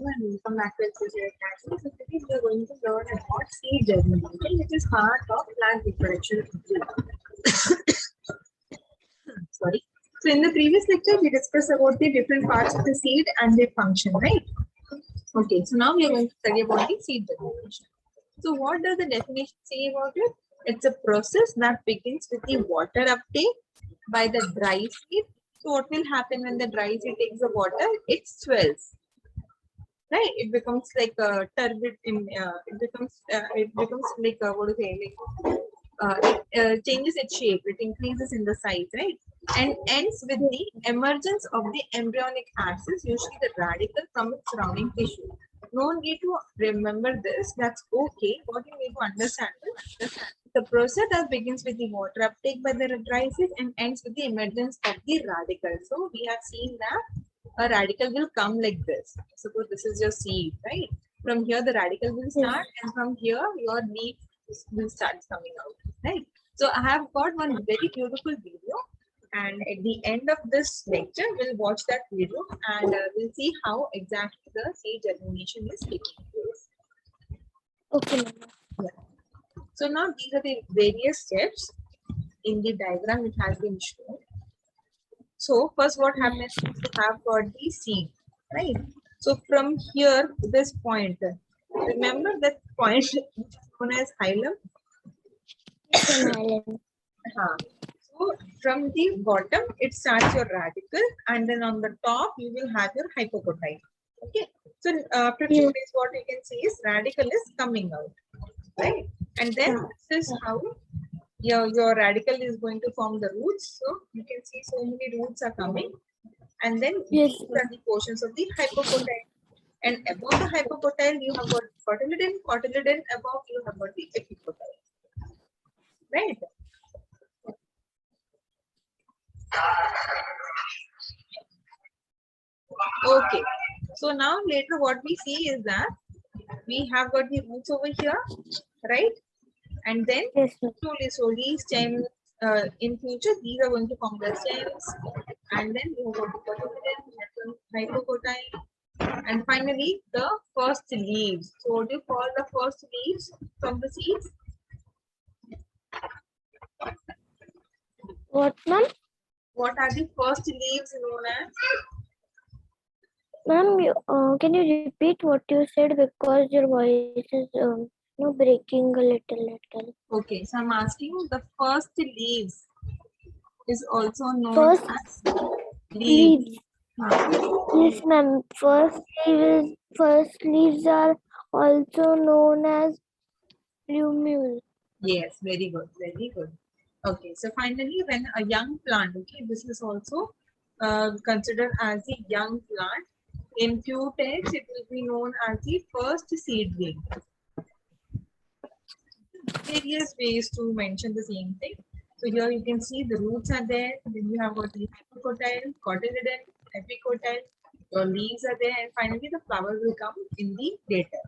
and welcome back to Exposure Academy. So today we are going to learn about seed germination, which is part of plant reproduction. Sorry. So in the previous lecture, we discussed about the different parts of the seed and their function, right? Okay, so now we are going to study about the seed germination. So what does the definition say about it? It's a process that begins with the water uptake by the dry seed. So what will happen when the dry seed takes the water? It swells. Right, it becomes like a turbid in it becomes like what to say, like it changes its shape, it increases in the size, right, and ends with the emergence of the embryonic axis, usually the radicle, from its surrounding tissue. No need to remember this, that's okay. What you need to understand is the process that begins with the water uptake by the dry seed and ends with the emergence of the radicle. So we have seen that a radical will come like this. Suppose this is your seed, right? From here, the radical will start, and from here, your leaf will start coming out, right? So I have got one very beautiful video, and at the end of this lecture, we'll watch that video and we'll see how exactly the seed germination is taking place. Okay. Yeah. So now these are the various steps in the diagram which has been shown. So first what happens is you have got the seed, right? So from here to this point, remember that point which is known as hilum? So from the bottom, it starts your radicle, and then on the top, you will have your hypocotyle. Okay. So after 2 days, what you can see is radicle is coming out, right? And then this is how your radical is going to form the roots. So you can see so many roots are coming, and then these are the portions of the hypocotyle. And above the hypocotyle, you have got cotyledon. Cotyledon above, you have got the epicotyle. Right? Okay. So now later what we see is that we have got the roots over here, right? And then slowly stems. In future, these are going to form the stems, and then you have got the cotyledon, hypocotyle, and finally the first leaves. So what do you call the first leaves from the seeds? What, ma'am? What are the first leaves known as? Ma'am, can you repeat what you said, because your voice is breaking a little. Okay, so I'm asking, the first leaves is also known as leaves. Yes, ma'am. First leaves are also known as plumule. Yes, very good, very good. Okay, so finally, when a young plant, okay, this is also considered as a young plant. In few texts, it will be known as the first seedling. Various ways to mention the same thing. So here you can see the roots are there. Then you have got the hypocotyle, cotyledon, epicotyle. Your leaves are there, and finally the flower will come in the later.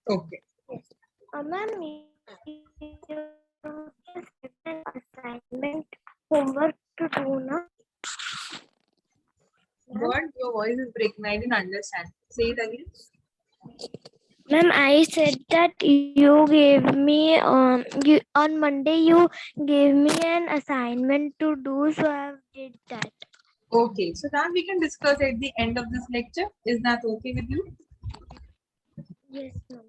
Okay. Ma'am, you just given assignment homework to do now. God, your voice is breaking. I didn't understand. Say it again. Ma'am, I said that you gave me on Monday you gave me an assignment to do, so I did that. Okay, so that we can discuss at the end of this lecture. Is that okay with you? Yes, ma'am.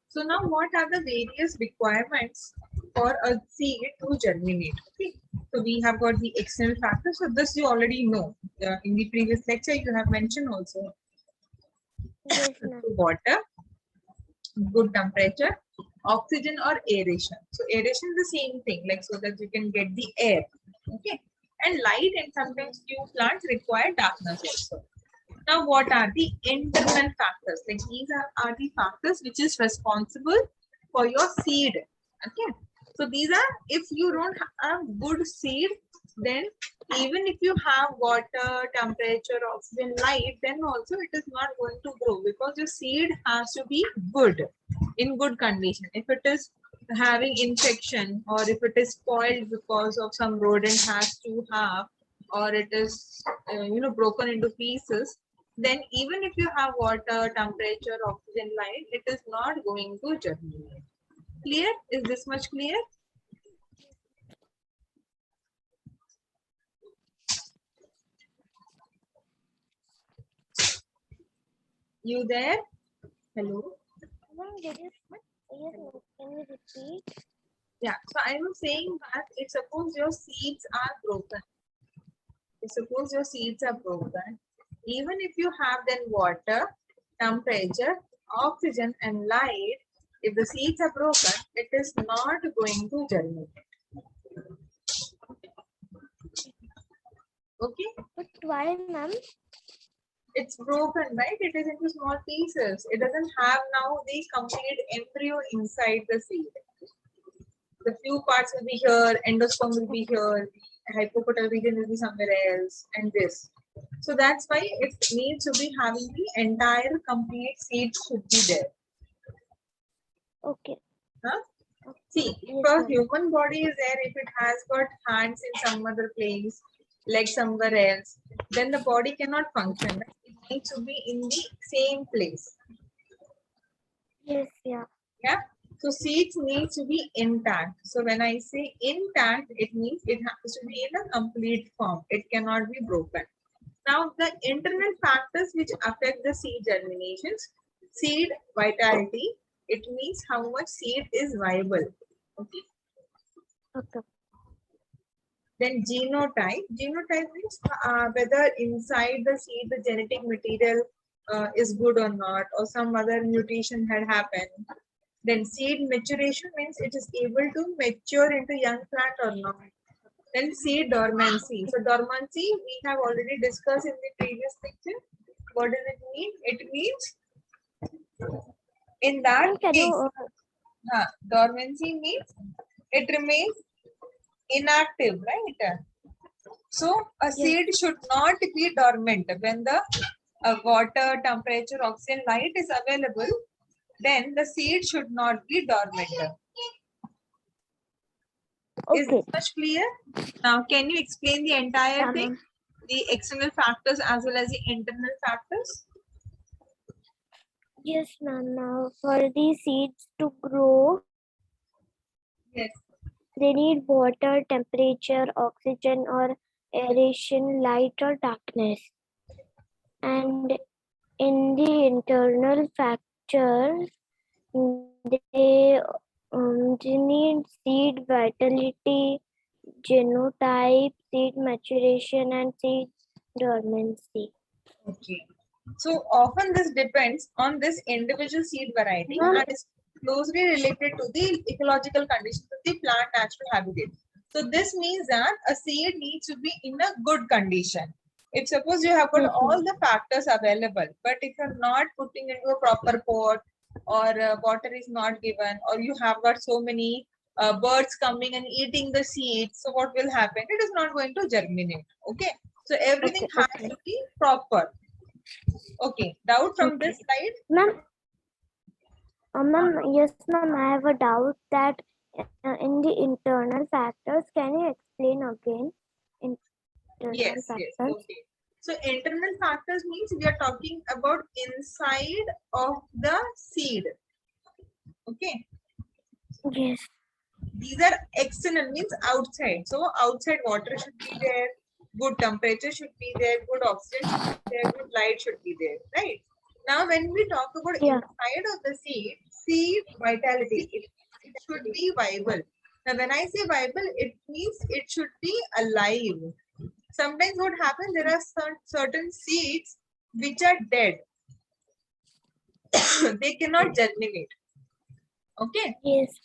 So now what are the various requirements for a seed to germinate? Okay. So we have got the external factors. So this you already know. In the previous lecture, you have mentioned also. Yes, ma'am. Water, good temperature, oxygen or aeration. So aeration is the same thing, like so that you can get the air. Okay. And light, and sometimes few plants require darkness also. Now, what are the internal factors? Like these are the factors which is responsible for your seed. Okay. So these are, if you don't have good seed, then even if you have water, temperature, oxygen, light, then also it is not going to grow, because your seed has to be good, in good condition. If it is having infection, or if it is spoiled because of some rodent has to have, or it is broken into pieces, then even if you have water, temperature, oxygen, light, it is not going to germinate. Clear? Is this much clear? You there? Hello? Ma'am, did you, yes, ma'am, can you repeat? Yeah. So I was saying that if suppose your seeds are broken, suppose your seeds are broken, even if you have then water, temperature, oxygen and light, if the seeds are broken, it is not going to germinate. Okay? But why, ma'am? It's broken, right? It is into small pieces. It doesn't have now the complete embryo inside the seed. The few parts will be here, endosperm will be here, hypocotyl region will be somewhere else, and this. So that's why it needs to be having the entire complete seed should be there. Okay. Huh? See, if Yes, a ma'am. human body is there, if it has got hands in some other place, legs somewhere else, then the body cannot function. Right? It needs to be in the same place. Yes, yeah. Yeah. So seeds needs to be intact. So when I say intact, it means it has to be in a complete form. It cannot be broken. Now the internal factors which affect the seed germinations, seed vitality, it means how much seed is viable. Okay. Okay. Then genotype. Genotype means whether inside the seed the genetic material is good or not, or some other mutation had happened. Then seed maturation means it is able to mature into young plant or not. Then seed dormancy. So dormancy we have already discussed in the previous section. What does it mean? It means in that Ma'am, can case, you, dormancy means it remains inactive, right? So a yes. seed should not be dormant when the water, temperature, oxygen, light is available. Then the seed should not be dormant. Is Okay. this much clear? Now, can you explain the entire Yeah, thing? ma'am. The external factors as well as the internal factors? Yes, ma'am. Now, for the seeds to grow, Yes. they need water, temperature, oxygen, or aeration, light, or darkness. And in the internal factors, they need seed vitality, genotype, seed maturation, and seed dormancy. Okay. So often this depends on this individual seed variety Ma'am, and is closely related to the ecological conditions of the plant natural habitat. So this means that a seed needs to be in a good condition. If suppose you have got yes, all ma'am. the factors available, but if you're not putting into a proper pot or water is not given, or you have got so many birds coming and eating the seeds, so what will happen? It is not going to germinate. Okay. So everything Okay, has okay. to be proper. Okay. Doubt from Okay. this side? Ma'am, ma'am, yes, ma'am, I have a doubt that in the internal factors, can you explain again? Internal Yes, yes. factors? Okay. So internal factors means we are talking about inside of the seed. Okay. Yes. These are external means outside. So outside water should be there, good temperature should be there, good oxygen should be there, good light should be there, right? Now when we talk about Yeah. inside of the seed, seed vitality, it should be viable. Now when I say viable, it means it should be alive. Sometimes what happens, there are certain seeds which are dead. They cannot germinate. Okay. Yes.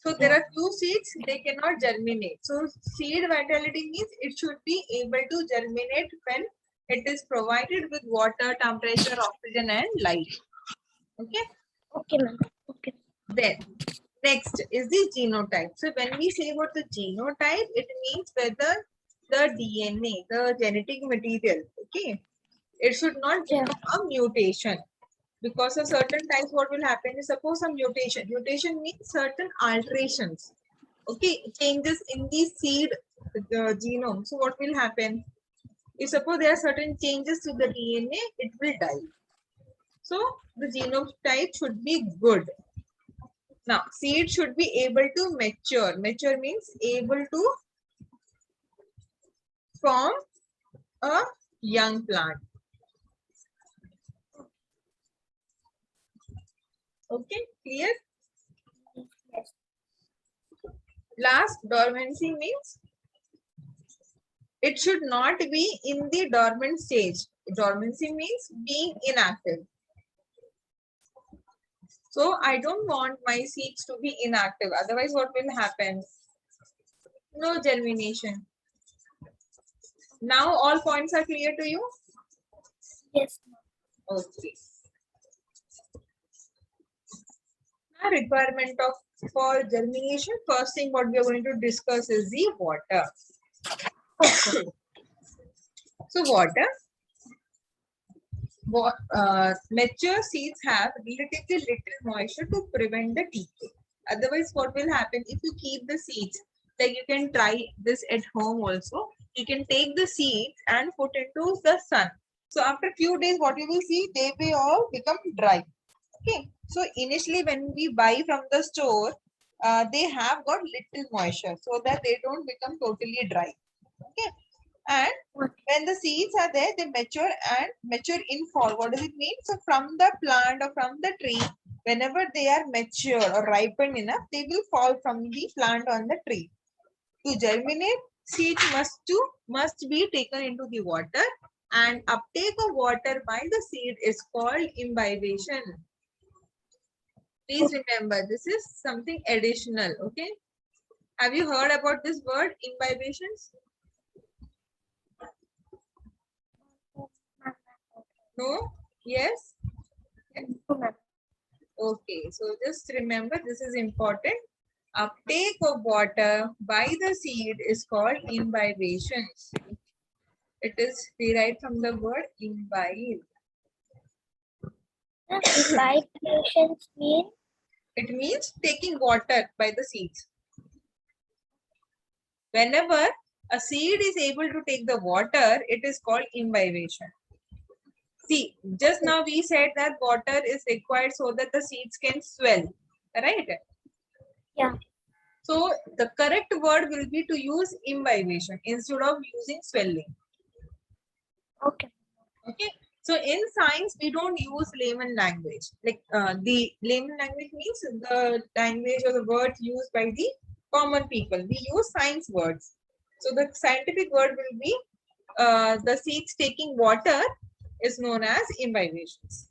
So there are few seeds, they cannot germinate. So seed vitality means it should be able to germinate when it is provided with water, temperature, oxygen and light. Okay. Okay, ma'am. Okay. Then next is the genotype. So when we say about the genotype, it means whether the DNA, the genetic material, okay, it should not Yeah. become a mutation. Because of certain times, what will happen is suppose some mutation. Mutation means certain alterations. Okay, changes in the seed genome. So what will happen? If suppose there are certain changes to the DNA, it will die. So the genotype should be good. Now, seed should be able to mature. Mature means able to form a young plant. Okay, clear? Yes. Last, dormancy means it should not be in the dormant stage. Dormancy means being inactive. So I don't want my seeds to be inactive. Otherwise, what will happen? No germination. Now all points are clear to you? Yes. Okay. Now requirement of for germination, first thing what we are going to discuss is the water. So water, mature seeds have relatively little moisture to prevent the decay. Otherwise, what will happen if you keep the seeds? Like you can try this at home also. You can take the seeds and put into the sun. So after few days, what you will see, they will all become dry. Okay. So initially, when we buy from the store, they have got little moisture so that they don't become totally dry. Okay. And when the seeds are there, they mature and mature in fall. What does it mean? So from the plant or from the tree, whenever they are mature or ripened enough, they will fall from the plant on the tree. To germinate, seeds must be taken into the water, and uptake of water by the seed is called imbibition. Please remember, this is something additional. Okay. Have you heard about this word, imbibitions? No? Yes? Okay, so just remember this is important. Uptake of water by the seed is called imbibition. It is derived from the word imbibe. Imbibitions mean It means taking water by the seeds. Whenever a seed is able to take the water, it is called imbibition. See, just now we said that water is required so that the seeds can swell, right? yeah. So the correct word will be to use imbibition instead of using swelling. Okay. Okay. So in science, we don't use layman language. Like the layman language means the language or the words used by the common people. We use science words. So the scientific word will be the seeds taking water is known as imbibitions.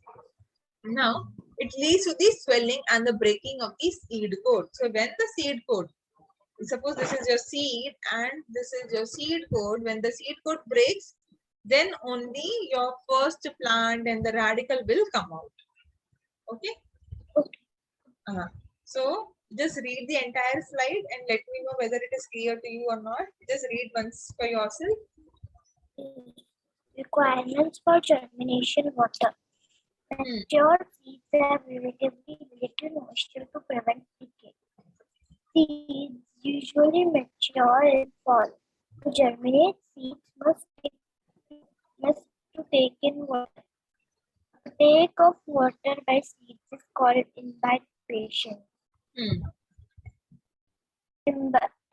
Now, it leads to the swelling and the breaking of the seed coat. So when the seed coat, suppose this is your seed and this is your seed coat, when the seed coat breaks, then only your first plant and the radical will come out. Okay. So just read the entire slide and let me know whether it is clear to you or not. Just read once for yourself. Requirements for germination water. Mature seeds have relatively little moisture to prevent decay. Seeds usually mature in fall. To germinate, seeds must take in water. Uptake of water by seeds is called imbibition.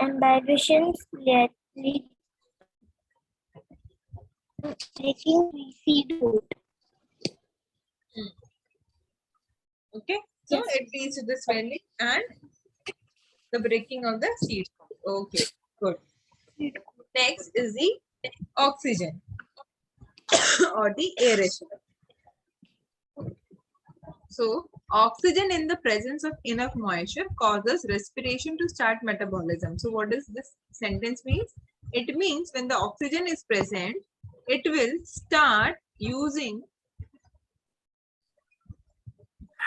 Imbibitions lead to breaking the seed coat. Okay, so Yes. it leads to the swelling and the breaking of the seed coat. Okay, good. Next is the oxygen or the aeration. So, oxygen in the presence of enough moisture causes respiration to start metabolism. So, what does this sentence mean? It means when the oxygen is present, it will start using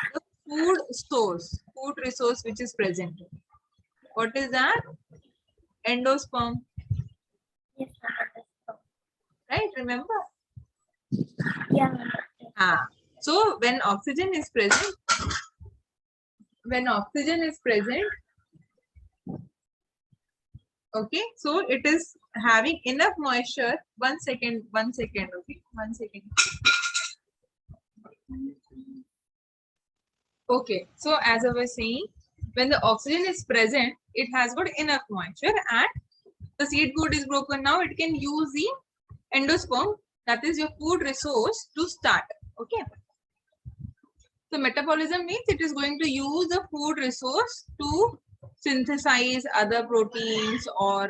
the food resource which is present. What is that? Endosperm. Yes, Right? Remember? yeah. So when oxygen is present, okay, so it is having enough moisture. 1 second, okay, 1 second. Okay, so as I was saying, when the oxygen is present, it has got enough moisture and the seed coat is broken. Now it can use the endosperm, that is your food resource, to start. Okay. So metabolism means it is going to use the food resource to synthesize other proteins or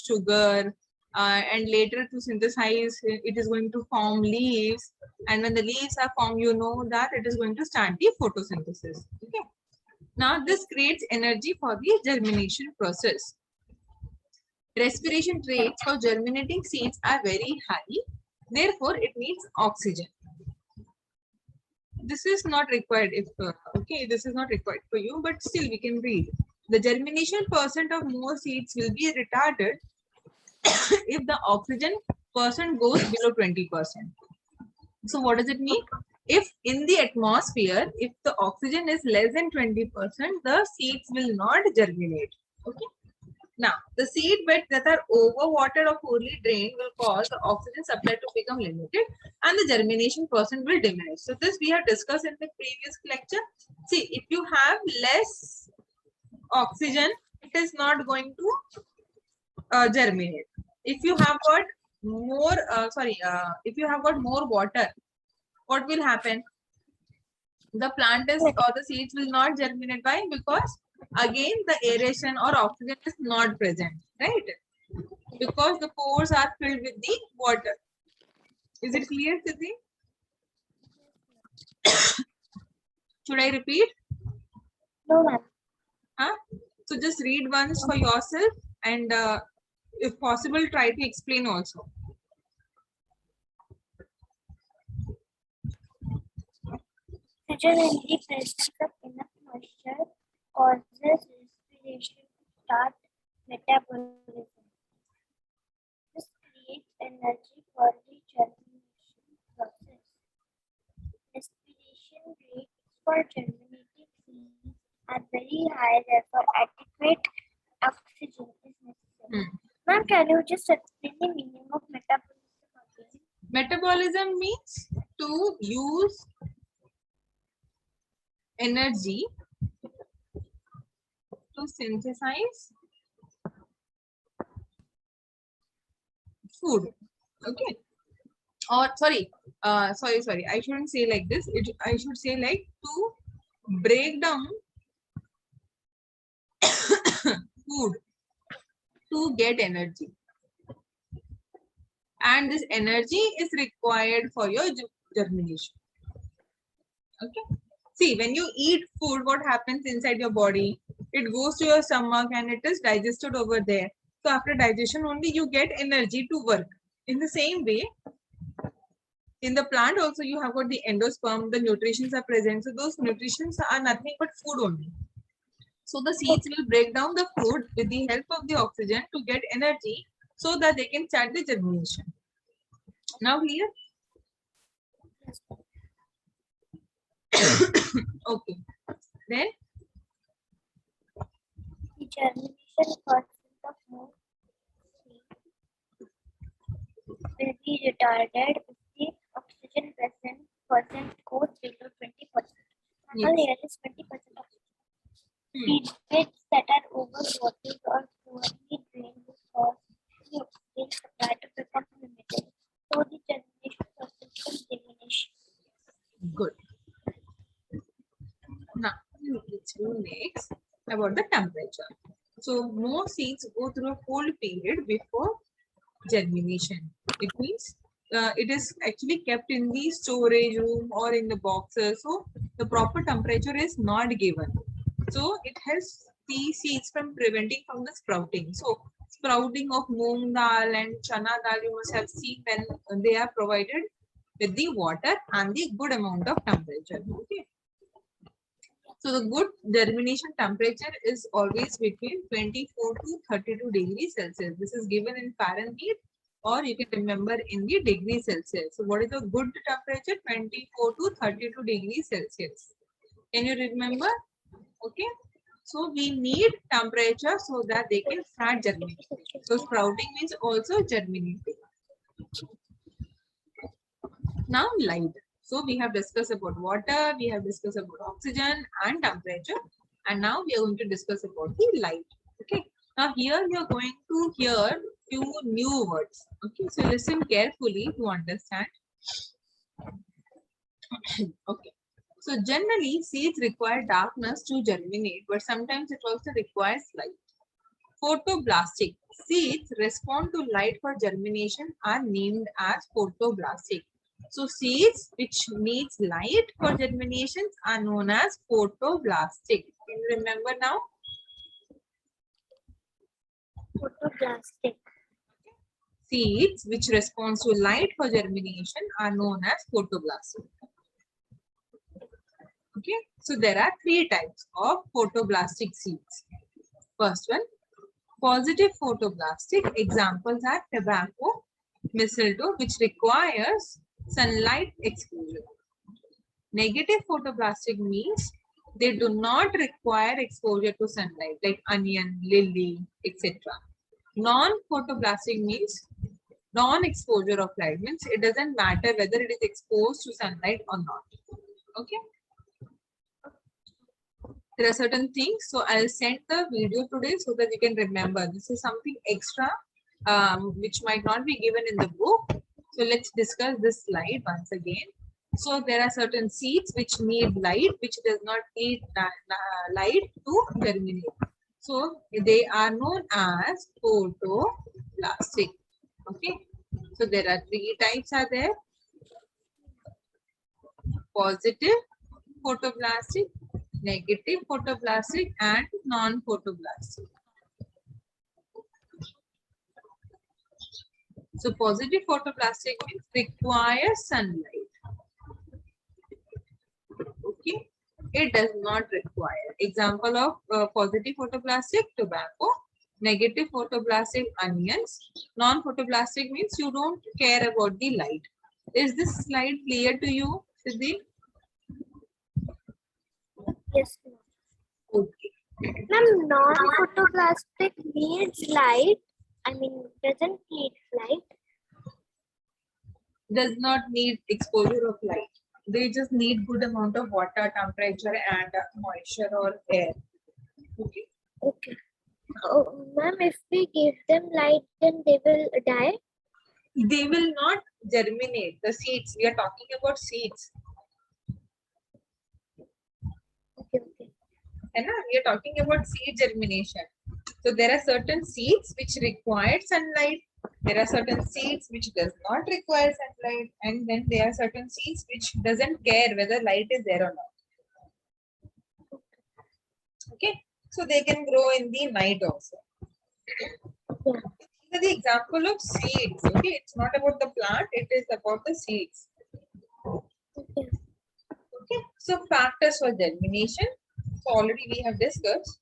sugar, and later to synthesize it is going to form leaves, and when the leaves are formed, that it is going to start the photosynthesis. Okay. Now this creates energy for the germination process. Respiration rates for germinating seeds are very high, therefore it needs oxygen. This is not required if okay, this is not required for you, but still we can read. The germination percent of more seeds will be retarded if the oxygen percent goes below 20%. So what does it mean? If in the atmosphere, if the oxygen is less than 20%, the seeds will not germinate. Okay. Now, the seed beds that are overwatered or poorly drained will cause the oxygen supply to become limited and the germination percent will diminish. So this we have discussed in the previous lecture. See, if you have less oxygen, it is not going to germinate. If you have got more, if you have got more water, what will happen? The plant is or the seeds will not germinate. Why? Because again the aeration or oxygen is not present, right? Because the pores are filled with the water. Is it clear, Siddhi? Should I repeat? No, ma'am. Huh? So just read once for yourself and if possible try to explain also. Oxygen in the presence of enough moisture causes respiration to start metabolism. This creates energy for the germination process. Respiration rates for germinating seeds are very high, therefore adequate oxygen is necessary. Ma'am, can you just explain the meaning of metabolism again? Metabolism means to use energy to synthesize food. Okay. Or sorry, I shouldn't say like this. I should say like to break down food to get energy. And this energy is required for your germination. Okay. See, when you eat food, what happens inside your body? It goes to your stomach and it is digested over there. So after digestion only you get energy to work. In the same way, in the plant also you have got the endosperm, the nutrients are present. So those nutrients are nothing but food only. So the seeds will break down the food with the help of the oxygen to get energy so that they can start the germination. Now clear? Okay. Then The germination percent of more seeds will be retarded if the oxygen percent goes below 20%. yes. Here is 20% oxygen. Seed beds that are overwatered or poorly drained will cause the oxygen supply to become limited. So the germination process will diminish. Good. Now let's do next about the temperature. So most seeds go through a cold period before germination. It means it is actually kept in the storage room or in the boxes. So the proper temperature is not given. So it helps the seeds from preventing from the sprouting. So sprouting of moong dal and chana dal you must have seen when they are provided with the water and the good amount of temperature. Okay. So the good germination temperature is always between 24 to 32 degrees Celsius. This is given in Fahrenheit or you can remember in the degree Celsius. So what is the good temperature? 24 to 32 degrees Celsius. Can you remember? Okay. So we need temperature so that they can start germinating. So sprouting means also germinating. Now light. So we have discussed about water, we have discussed about oxygen and temperature, and now we are going to discuss about the light. Okay. Now here we are going to hear few new words. Okay. So listen carefully to understand. Okay. So generally seeds require darkness to germinate, but sometimes it also requires light. Photoblastic. Seeds respond to light for germination are named as photoblastic. So seeds which needs light for germination are known as photoblastic. Can you remember now? Photoplastic. Seeds which responds to light for germination are known as photoblastic. Okay, so there are three types of photoblastic seeds. First one, positive photoblastic. Examples are tobacco, mistletoe, which requires sunlight exposure. Negative photoblastic means they do not require exposure to sunlight, like onion, lily, etc. Non-photoblastic means non-exposure of light, means it doesn't matter whether it is exposed to sunlight or not. Okay. There are certain things, so I'll send the video today so that you can remember. This is something extra which might not be given in the book. So let's discuss this slide once again. So there are certain seeds which need light, which does not need light to germinate. So they are known as photoplastic. Okay. So there are three types are there. Positive photoplastic, negative photoplastic, and non-photoplastic. So positive photoplastic means requires sunlight. Okay, it does not require. Example of positive photoplastic, tobacco. Negative photoplastic, onions. Non-photoplastic means you don't care about the light. Is this slide clear to you, Siddhi? Yes, ma'am. Okay. Ma'am, non-photoplastic needs light. I mean, doesn't need light. Does not need exposure of light. They just need good amount of water, temperature, and moisture or air. Okay. Okay. Oh, ma'am, if we give them light, then they will die. They will not germinate. The seeds. We are talking about seeds. Okay, okay. And we are talking about seed germination. So there are certain seeds which require sunlight. There are certain seeds which does not require sunlight, and then there are certain seeds which doesn't care whether light is there or not. Okay, so they can grow in the night also. Yeah. These are the example of seeds. Okay, it's not about the plant; it is about the seeds. Okay. Okay, so factors for germination. So already we have discussed.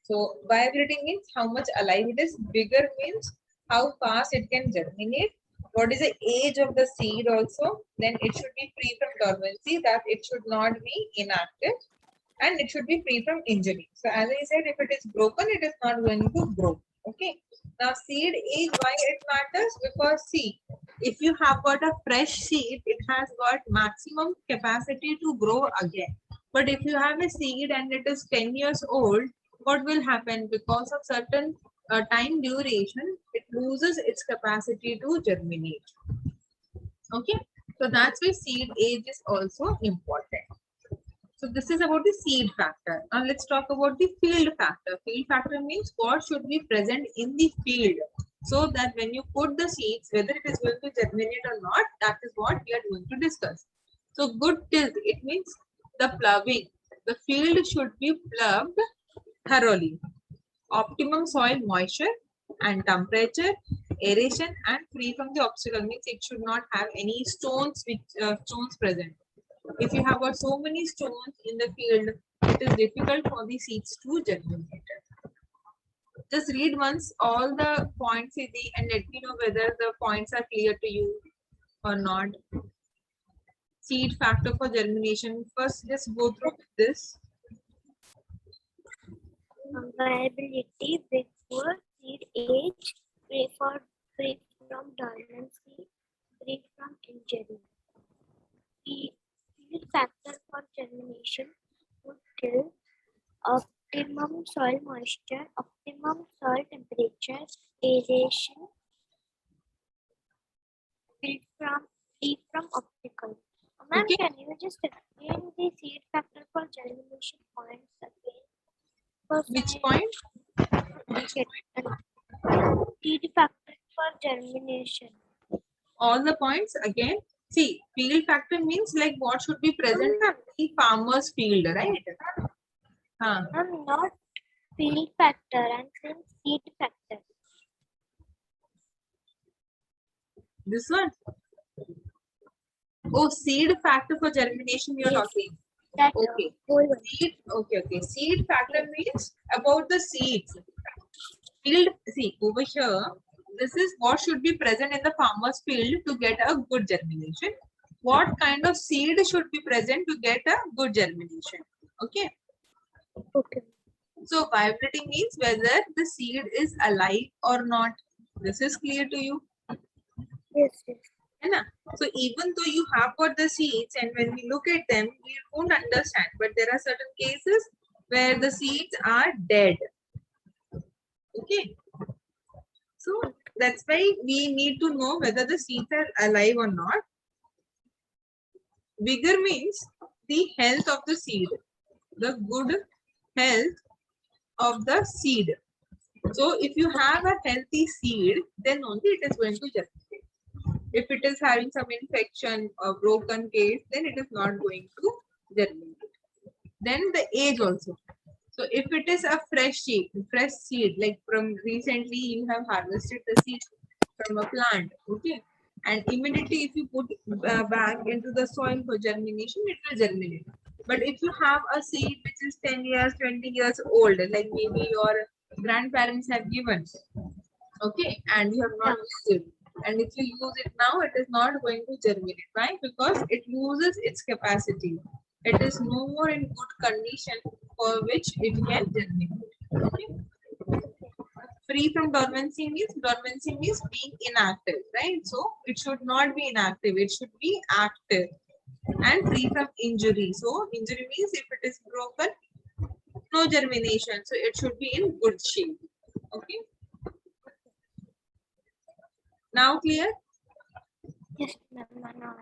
So viability means how much alive it is. Bigger means how fast it can germinate. What is the age of the seed also? Then it should be free from dormancy, that it should not be inactive, and it should be free from injury. So as I said, if it is broken, it is not going to grow. Okay. Now seed age, why it matters? Because see, if you have got a fresh seed, it has got maximum capacity to grow again. But if you have a seed and it is 10 years old, what will happen? Because of certain time duration, it loses its capacity to germinate. Okay, so that's why seed age is also important. So this is about the seed factor. Now let's talk about the field factor. Field factor means what should be present in the field, so that when you put the seeds, whether it is going to germinate or not, that is what we are going to discuss. So good till, it means the ploughing. The field should be ploughed thoroughly. Optimum soil moisture and temperature, aeration, and free from the obstacle, means it should not have any stones stones present. If you have got so many stones in the field, it is difficult for the seeds to germinate. Just read once all the points, Siddhi, and let me know whether the points are clear to you or not. Seed factor for germination. First, just go through this. Viability, before seed age, free from dormancy, free from injury. Field factor for germination would kill optimum soil moisture, optimum soil temperature, aeration, free from optical. Ma'am, Okay. can you just explain the seed factor for germination points again? Because Which I point? didn't get seed factor for germination. All the points again. See, field factor means like what should be present at the farmer's field, right? Huh. I'm not field factor, I'm saying seed factor. This one. Oh, seed factor for germination you're Yes. talking. That Okay. whole one. Seed, okay. Seed factor means about the seeds. Field, see, over here, this is what should be present in the farmer's field to get a good germination. What kind of seed should be present to get a good germination? Okay. Okay. So viability means whether the seed is alive or not. This is clear to you. Yes, yes. है ना? So even though you have got the seeds and when we look at them, we won't understand. But there are certain cases where the seeds are dead. Okay. So that's why we need to know whether the seeds are alive or not. Vigor means the health of the seed, the good health of the seed. So if you have a healthy seed, then only it is going to germinate. If it is having some infection or broken case, then it is not going to germinate. Then the age also. So if it is a fresh seed, like from recently you have harvested the seed from a plant, okay, and immediately if you put back into the soil for germination, it will germinate. But if you have a seed which is 10 years, 20 years old, like maybe your grandparents have given, okay, and you have not used it, and if you use it now, it is not going to germinate. Why? Because it loses its capacity. It is no more in good condition for which it can germinate. Okay. Free from dormancy means being inactive, right? So it should not be inactive, it should be active. And free from injury. So injury means if it is broken, no germination. So it should be in good shape. Okay. Now clear? Yes, ma'am. No,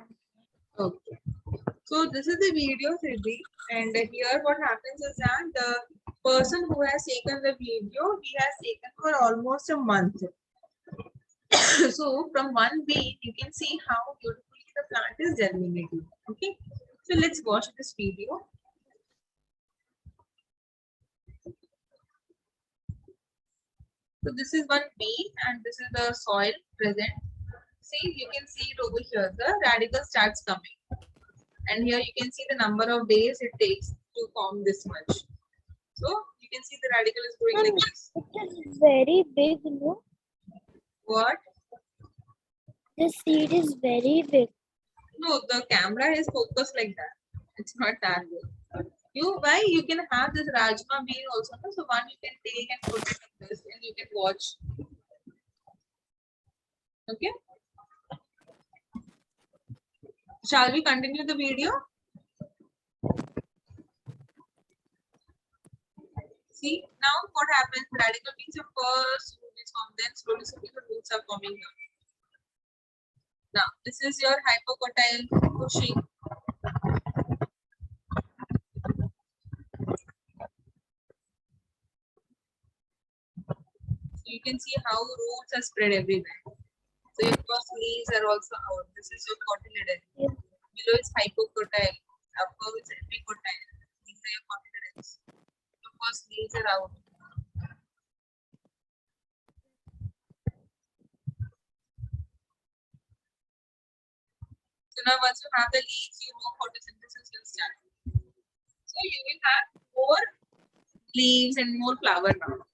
Okay. So this is the video, Siddhi, and here what happens is that the person who has taken the video, he has taken for almost a month. So from 1 week, you can see how beautifully the plant is germinating. Okay. So let's watch this video. So this is 1 week and this is the soil present. See, you can see it over here. The radicle starts coming. And here you can see the number of days it takes to form this much. So you can see the radical is growing like this. it is very big, no? What? The seed is very big. No, the camera is focused like that. It's not that good. Why you can have this Rajma bean also. No? So one you can take and put it like this and you can watch. Okay. Shall we continue the video? See, now what happens? Radical means your first root is formed, then slowly the roots are forming here. Now, this is your hypocotyl pushing. So you can see how roots are spread everywhere. So your first leaves are also out. This is your cotyledon. Below is hypocotyl. Above is epicotyl. These are your cotyledons. Your first leaves are out. So now once you have the leaves, you know photosynthesis will start. So you will have more leaves and more flower now.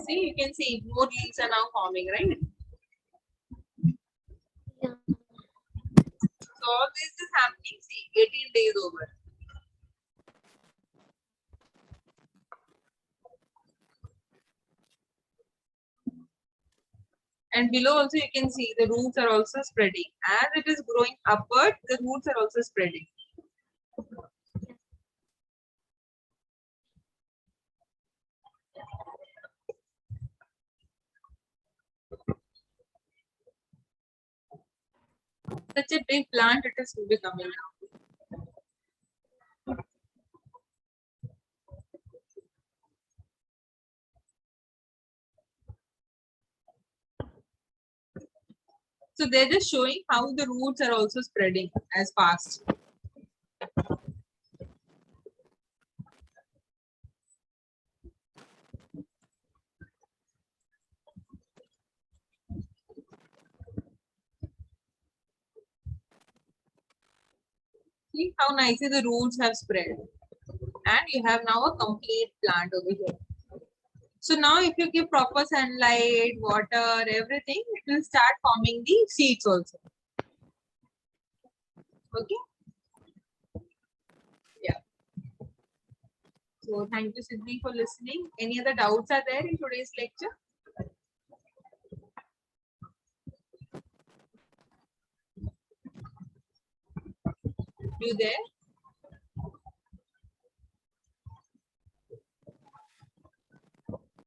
See, you can see more leaves are now forming, right? happening? See, 18 days over. And below also you can see the roots are also spreading. As it is growing upward, the roots are also spreading. Such a big plant it is becoming now. So they're just showing how the roots are also spreading as fast. See how nicely the roots have spread. And you have now a complete plant over here. So now if you give proper sunlight, water, everything, it will start forming the seeds also. Okay. Yeah. So thank you, Siddhi, for listening. Any other doubts are there in today's lecture? You there?